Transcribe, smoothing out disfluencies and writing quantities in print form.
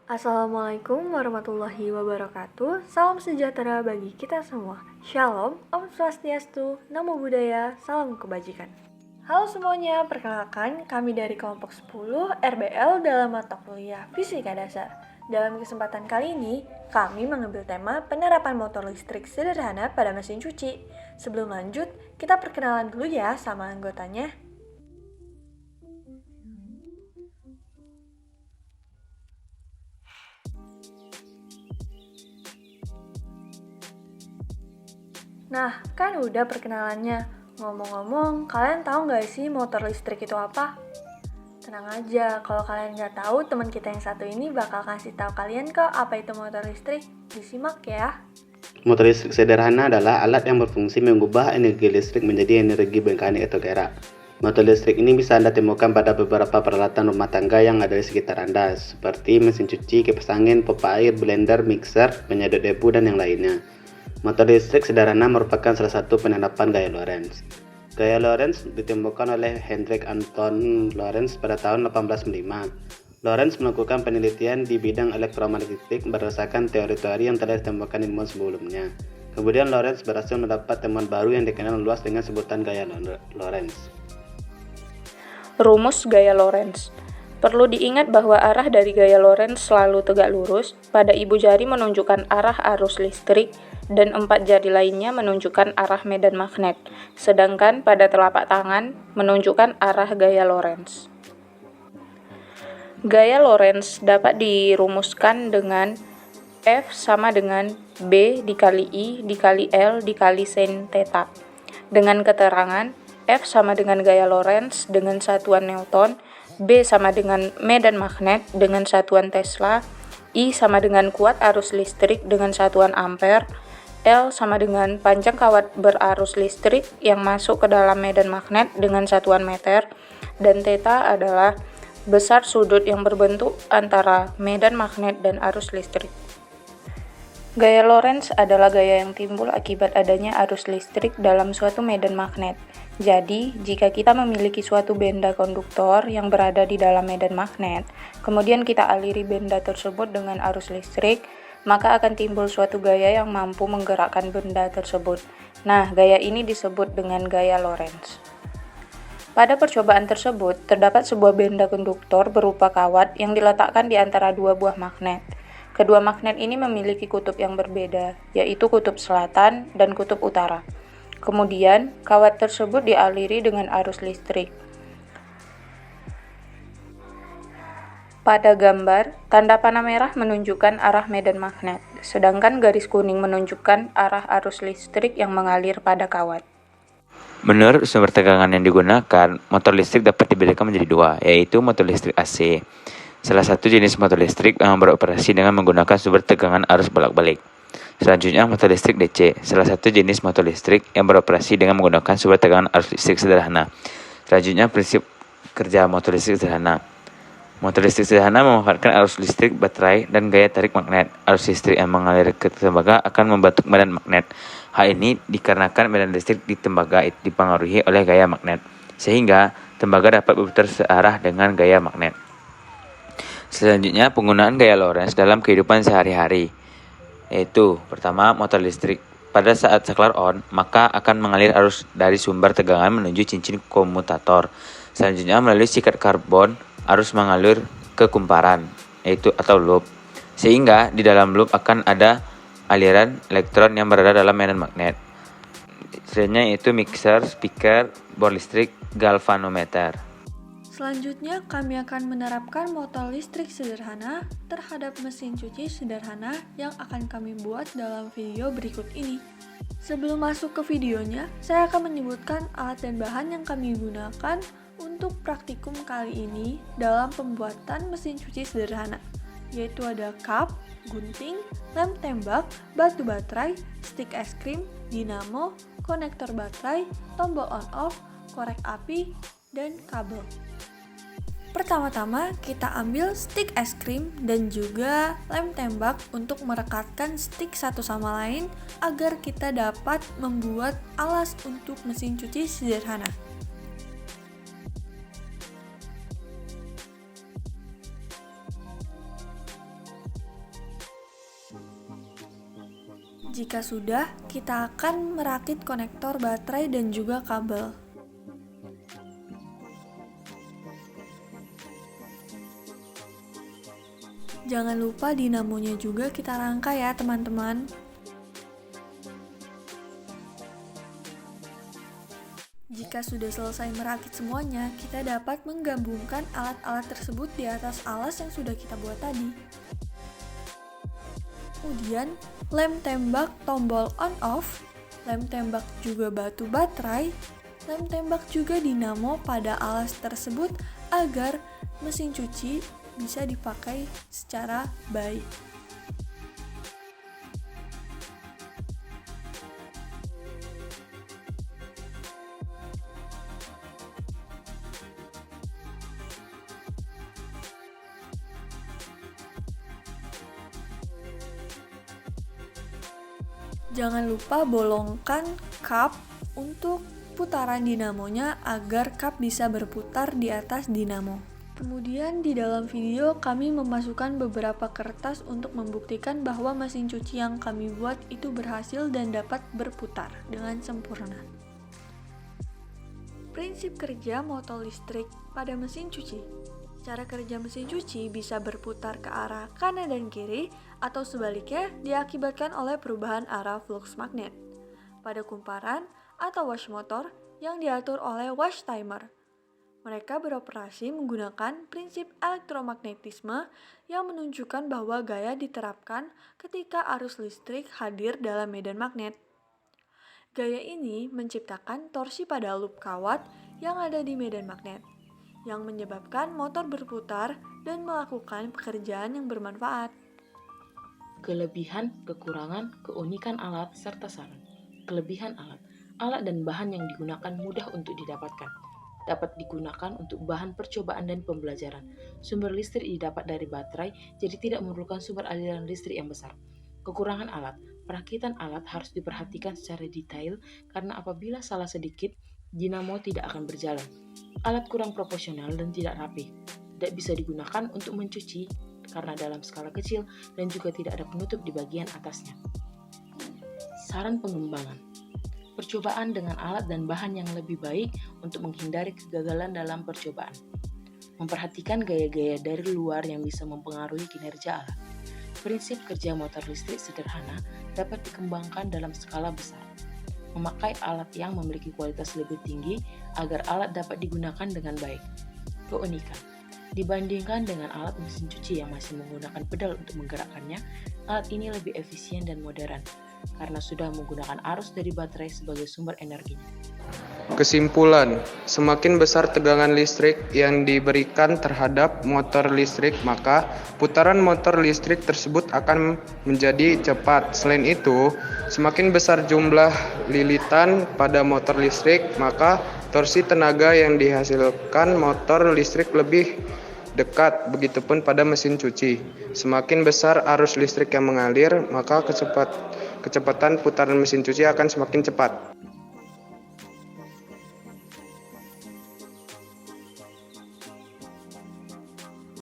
Assalamualaikum warahmatullahi wabarakatuh. Salam sejahtera bagi kita semua. Shalom, Om Swastiastu, Namo Buddhaya, salam kebajikan. Halo semuanya, perkenalkan kami dari kelompok 10 RBL dalam mata kuliah Fisika Dasar. Dalam kesempatan kali ini, kami mengambil tema penerapan motor listrik sederhana pada mesin cuci. Sebelum lanjut, kita perkenalan dulu ya sama anggotanya. Nah, kan udah perkenalannya. Ngomong-ngomong, kalian tahu nggak sih motor listrik itu apa? Tenang aja, kalau kalian nggak tahu, teman kita yang satu ini bakal kasih tahu kalian kok apa itu motor listrik. Disimak ya. Motor listrik sederhana adalah alat yang berfungsi mengubah energi listrik menjadi energi mekanik atau gerak. Motor listrik ini bisa Anda temukan pada beberapa peralatan rumah tangga yang ada di sekitar Anda, seperti mesin cuci, kipas angin, pompa air, blender, mixer, penyedot debu, dan yang lainnya. Motor listrik sederhana merupakan salah satu penerapan gaya Lorentz. Gaya Lorentz ditemukan oleh Hendrik Anton Lorentz pada tahun 1805. Lorentz melakukan penelitian di bidang elektromagnetik berdasarkan teori-teori yang telah ditemukan ilmuwan sebelumnya. Kemudian Lorentz berhasil mendapat temuan baru yang dikenal luas dengan sebutan gaya Lorentz. Rumus gaya Lorentz. Perlu diingat bahwa arah dari gaya Lorentz selalu tegak lurus, pada ibu jari menunjukkan arah arus listrik, dan 4 jari lainnya menunjukkan arah medan magnet, sedangkan pada telapak tangan menunjukkan arah gaya Lorentz. Gaya Lorentz dapat dirumuskan dengan F sama dengan B dikali I dikali L dikali sin theta, dengan keterangan F sama dengan gaya Lorentz dengan satuan Newton, B sama dengan medan magnet dengan satuan Tesla, I sama dengan kuat arus listrik dengan satuan ampere, L sama dengan panjang kawat berarus listrik yang masuk ke dalam medan magnet dengan satuan meter, dan theta adalah besar sudut yang berbentuk antara medan magnet dan arus listrik. Gaya Lorentz adalah gaya yang timbul akibat adanya arus listrik dalam suatu medan magnet. Jadi, jika kita memiliki suatu benda konduktor yang berada di dalam medan magnet, kemudian kita aliri benda tersebut dengan arus listrik, maka akan timbul suatu gaya yang mampu menggerakkan benda tersebut. Nah, gaya ini disebut dengan gaya Lorentz. Pada percobaan tersebut, terdapat sebuah benda konduktor berupa kawat yang diletakkan di antara dua buah magnet. Kedua magnet ini memiliki kutub yang berbeda, yaitu kutub selatan dan kutub utara. Kemudian, kawat tersebut dialiri dengan arus listrik. Pada gambar, tanda panah merah menunjukkan arah medan magnet, sedangkan garis kuning menunjukkan arah arus listrik yang mengalir pada kawat. Menurut sumber tegangan yang digunakan, motor listrik dapat dibedakan menjadi dua, yaitu motor listrik AC. Salah satu jenis motor listrik yang beroperasi dengan menggunakan sumber tegangan arus bolak-balik. Selanjutnya, motor listrik DC, salah satu jenis motor listrik yang beroperasi dengan menggunakan sumber tegangan arus listrik sederhana. Selanjutnya, prinsip kerja motor listrik sederhana. Motor listrik sederhana memanfaatkan arus listrik baterai dan gaya tarik magnet. Arus listrik yang mengalir ke tembaga akan membentuk medan magnet. Hal ini dikarenakan medan listrik di tembaga dipengaruhi oleh gaya magnet, sehingga tembaga dapat berputar searah dengan gaya magnet. Selanjutnya, penggunaan gaya Lorentz dalam kehidupan sehari-hari, yaitu pertama, motor listrik. Pada saat saklar on, maka akan mengalir arus dari sumber tegangan menuju cincin komutator. Selanjutnya, melalui sikat karbon, arus mengalir ke kumparan, yaitu atau loop, sehingga di dalam loop akan ada aliran elektron yang berada dalam medan magnet. Selanjutnya yaitu mixer, speaker, bor listrik, galvanometer. Selanjutnya, kami akan menerapkan motor listrik sederhana terhadap mesin cuci sederhana yang akan kami buat dalam video berikut ini. Sebelum masuk ke videonya, saya akan menyebutkan alat dan bahan yang kami gunakan untuk praktikum kali ini dalam pembuatan mesin cuci sederhana, yaitu ada cup, gunting, lem tembak, batu baterai, stik es krim, dinamo, konektor baterai, tombol on-off, korek api, dan kabel. Pertama-tama kita ambil stik es krim dan juga lem tembak untuk merekatkan stik satu sama lain agar kita dapat membuat alas untuk mesin cuci sederhana. Jika sudah, kita akan merakit konektor baterai dan juga kabel. Jangan lupa dinamonya juga kita rangkai ya teman-teman. Jika sudah selesai merakit semuanya, kita dapat menggabungkan alat-alat tersebut di atas alas yang sudah kita buat tadi. Kemudian, lem tembak tombol on-off, lem tembak juga batu baterai, lem tembak juga dinamo pada alas tersebut agar mesin cuci bisa dipakai secara baik. Jangan lupa bolongkan kap untuk putaran dinamonya agar kap bisa berputar di atas dinamo. Kemudian di dalam video kami memasukkan beberapa kertas untuk membuktikan bahwa mesin cuci yang kami buat itu berhasil dan dapat berputar dengan sempurna. Prinsip kerja motor listrik pada mesin cuci. Cara kerja mesin cuci bisa berputar ke arah kanan dan kiri atau sebaliknya diakibatkan oleh perubahan arah flux magnet pada kumparan atau wash motor yang diatur oleh wash timer. Mereka beroperasi menggunakan prinsip elektromagnetisme yang menunjukkan bahwa gaya diterapkan ketika arus listrik hadir dalam medan magnet. Gaya ini menciptakan torsi pada loop kawat yang ada di medan magnet, yang menyebabkan motor berputar dan melakukan pekerjaan yang bermanfaat. Kelebihan, kekurangan, keunikan alat, serta saran. Kelebihan alat. Alat dan bahan yang digunakan mudah untuk didapatkan. Dapat digunakan untuk bahan percobaan dan pembelajaran. Sumber listrik didapat dari baterai, jadi tidak memerlukan sumber aliran listrik yang besar. Kekurangan alat. Perakitan alat harus diperhatikan secara detail karena apabila salah sedikit, dinamo tidak akan berjalan. Alat kurang proporsional dan tidak rapi. Tidak bisa digunakan untuk mencuci karena dalam skala kecil dan juga tidak ada penutup di bagian atasnya. Saran pengembangan. Percobaan dengan alat dan bahan yang lebih baik untuk menghindari kegagalan dalam percobaan. Memperhatikan gaya-gaya dari luar yang bisa mempengaruhi kinerja alat. Prinsip kerja motor listrik sederhana dapat dikembangkan dalam skala besar. Memakai alat yang memiliki kualitas lebih tinggi agar alat dapat digunakan dengan baik. Keunikan. Dibandingkan dengan alat mesin cuci yang masih menggunakan pedal untuk menggerakkannya, alat ini lebih efisien dan modern karena sudah menggunakan arus dari baterai sebagai sumber energinya. Kesimpulan, semakin besar tegangan listrik yang diberikan terhadap motor listrik, maka putaran motor listrik tersebut akan menjadi cepat. Selain itu, semakin besar jumlah lilitan pada motor listrik, maka torsi tenaga yang dihasilkan motor listrik lebih dekat. Begitupun pada mesin cuci. Semakin besar arus listrik yang mengalir, maka kecepatan putaran mesin cuci akan semakin cepat.